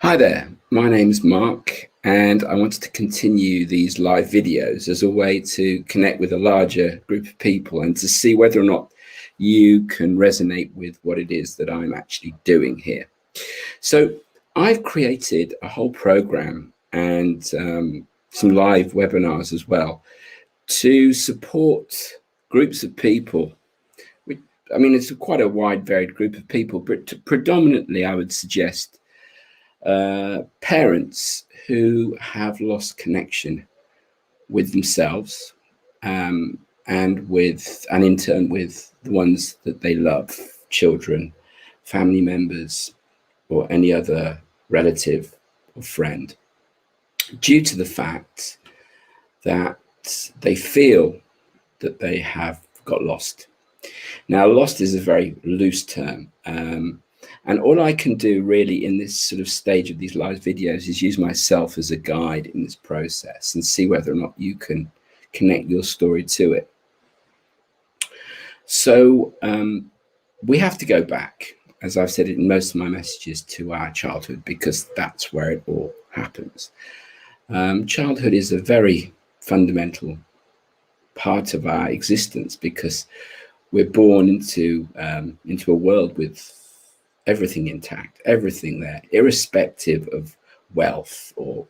Hi there, my name's Mark, and I wanted to continue these live videos as a way to connect with a larger group of people and to see whether or not you can resonate with what it is that I'm actually doing here. So I've created a whole program and some live webinars as well to support groups of people. I mean, it's quite a wide, varied group of people, but predominantly I would suggest parents who have lost connection with themselves and in turn with the ones that they love, children, family members, or any other relative or friend, due to the fact that they feel that they have got lost. Now, lost is a very loose term. And all I can do really in this sort of stage of these live videos is use myself as a guide in this process and see whether or not you can connect your story to it. So we have to go back, as I've said in most of my messages, to our childhood, because that's where it all happens. Childhood is a very fundamental part of our existence because we're born into a world with everything intact, everything there, irrespective of wealth or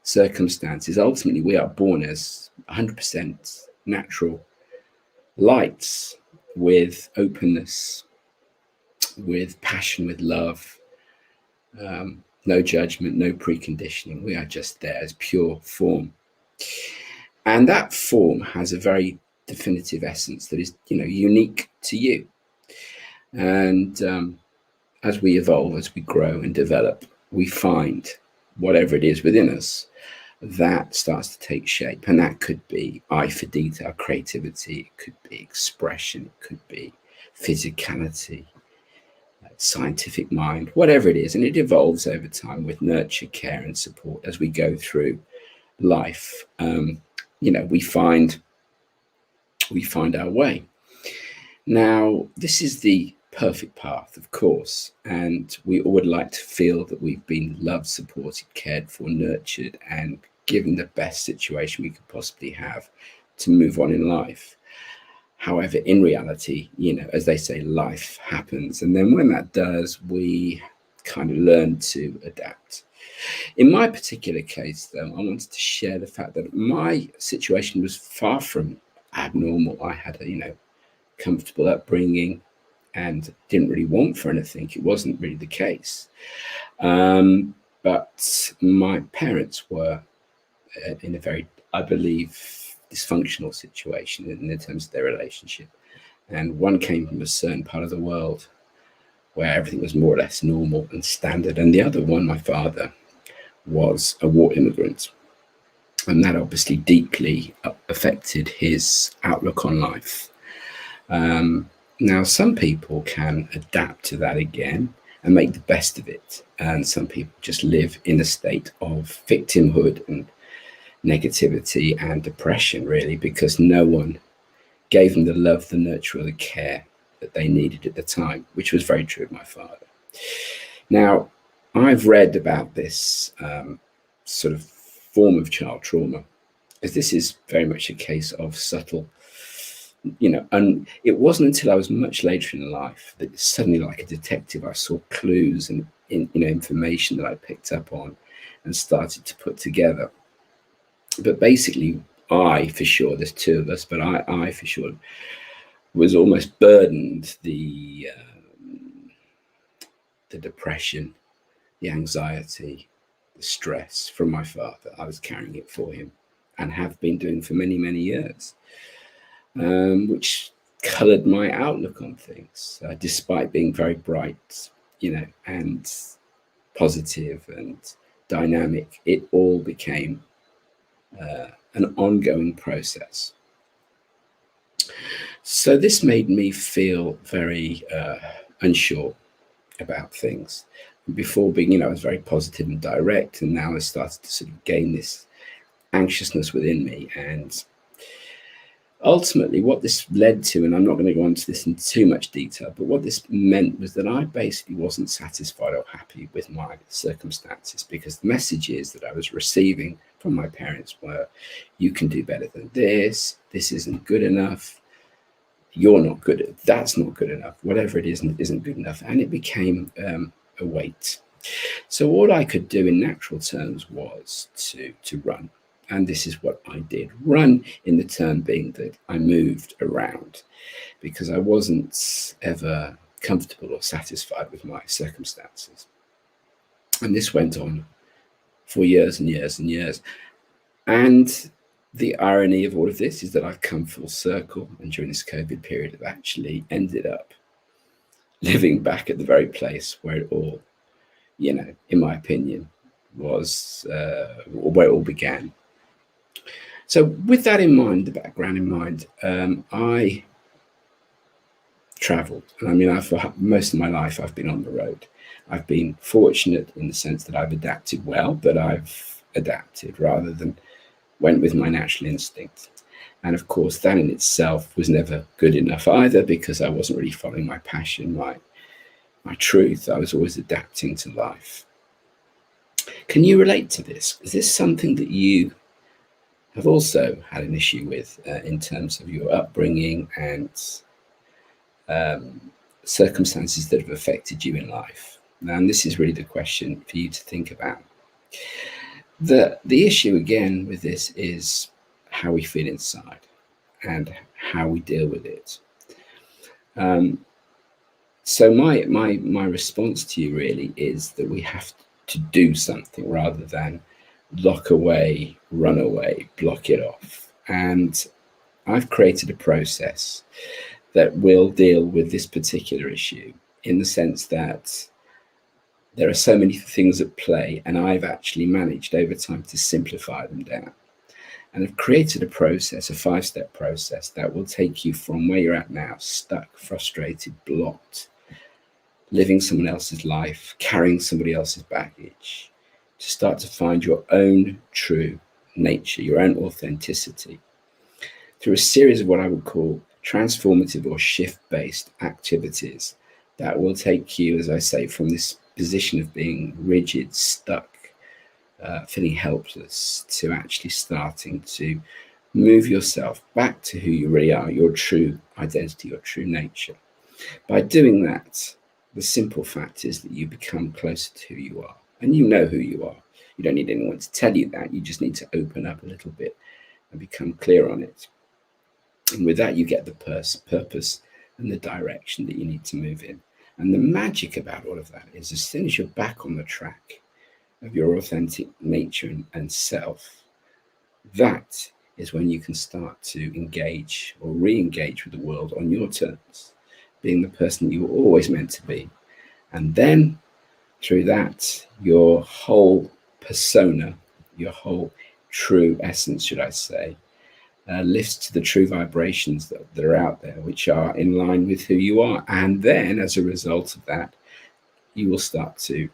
circumstances. Ultimately, we are born as 100% natural lights with openness, with passion, with love, no judgment, no preconditioning. We are just there as pure form. And that form has a very definitive essence that is, unique to you. And as we evolve, as we grow and develop, we find whatever it is within us that starts to take shape. And that could be eye for detail, creativity, it could be expression, it could be physicality, scientific mind, whatever it is. And it evolves over time with nurture, care, and support as we go through life. We find our way. Now, this is the perfect path, of course, and we all would like to feel that we've been loved, supported, cared for, nurtured, and given the best situation we could possibly have to move on in life. However, in reality, as they say, life happens. And then when that does, we kind of learn to adapt. In my particular case, though, I wanted to share the fact that my situation was far from abnormal. I had a, comfortable upbringing and didn't really want for anything. It wasn't really the case. But my parents were in a very, I believe, dysfunctional situation in terms of their relationship. And one came from a certain part of the world where everything was more or less normal and standard. And the other one, my father, was a war immigrant. And that obviously deeply affected his outlook on life. Now, some people can adapt to that again and make the best of it. And some people just live in a state of victimhood and negativity and depression, really, because no one gave them the love, the nurture, or the care that they needed at the time, which was very true of my father. Now, I've read about this sort of form of child trauma, as this is very much a case of subtle, and it wasn't until I was much later in life that suddenly, like a detective, I saw clues and information that I picked up on and started to put together. But basically, I, for sure, there's two of us, but I for sure was almost burdened the depression, the anxiety, the stress from my father. I was carrying it for him and have been doing for many, many years, which colored my outlook on things, despite being very bright, and positive and dynamic. It all became an ongoing process. So this made me feel very unsure about things. Before being, I was very positive and direct, and now I started to sort of gain this anxiousness within me. And Ultimately, what this led to, and I'm not going to go into this in too much detail, but what this meant was that I basically wasn't satisfied or happy with my circumstances, because the messages that I was receiving from my parents were, you can do better than this isn't good enough, you're not good at, that's not good enough, whatever it isn't good enough. And it became a weight. So all I could do in natural terms was to run. And this is what I did. Run, in the term being that I moved around, because I wasn't ever comfortable or satisfied with my circumstances. And this went on for years and years and years. And the irony of all of this is that I've come full circle, and during this COVID period, I've actually ended up living back at the very place where it all, in my opinion, was where it all began. So with that in mind, the background in mind, I traveled. And I mean, for most of my life, I've been on the road. I've been fortunate in the sense that I've adapted well, but I've adapted rather than went with my natural instinct. And of course, that in itself was never good enough either, because I wasn't really following my passion, my truth. I was always adapting to life. Can you relate to this? Is this something that you have also had an issue with in terms of your upbringing and circumstances that have affected you in life? Now, and this is really the question for you to think about. The issue again with this is how we feel inside and how we deal with it. So my response to you really is that we have to do something rather than lock away, run away, block it off. And I've created a process that will deal with this particular issue, in the sense that there are so many things at play, and I've actually managed over time to simplify them down. And I've created a process, a 5-step process that will take you from where you're at now, stuck, frustrated, blocked, living someone else's life, carrying somebody else's baggage, to start to find your own true nature, your own authenticity, through a series of what I would call transformative or shift-based activities that will take you, as I say, from this position of being rigid, stuck, feeling helpless, to actually starting to move yourself back to who you really are, your true identity, your true nature. By doing that, the simple fact is that you become closer to who you are, and you know who you are. You don't need anyone to tell you that. You just need to open up a little bit and become clear on it. And with that, you get the purpose and the direction that you need to move in. And the magic about all of that is, as soon as you're back on the track of your authentic nature and self, that is when you can start to engage or re-engage with the world on your terms, being the person you were always meant to be. And then through that, your whole persona, your whole true essence, should I say, lifts to the true vibrations that are out there, which are in line with who you are. And then, as a result of that, you will start to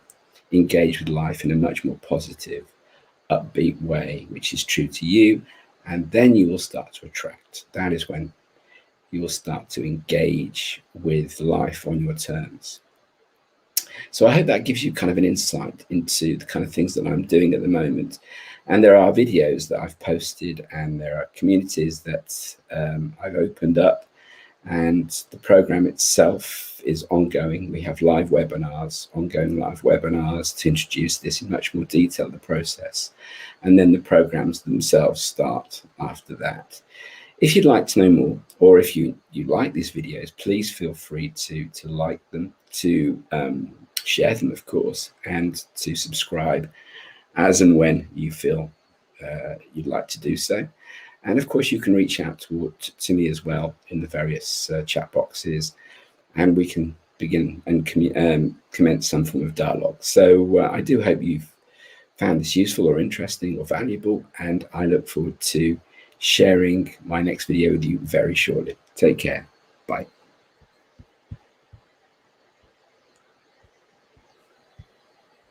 engage with life in a much more positive, upbeat way, which is true to you. And then you will start to attract. That is when you will start to engage with life on your terms. So I hope that gives you kind of an insight into the kind of things that I'm doing at the moment. And there are videos that I've posted, and there are communities that I've opened up, and the program itself is ongoing. We have live webinars, ongoing live webinars to introduce this in much more detail, the process. And then the programs themselves start after that. If you'd like to know more, or if you like these videos, please feel free to like them, to share them, of course, and to subscribe as and when you feel you'd like to do so. And of course, you can reach out to me as well in the various chat boxes, and we can begin and commence some form of dialogue. So I do hope you've found this useful or interesting or valuable, and I look forward to sharing my next video with you very shortly. Take care. Bye.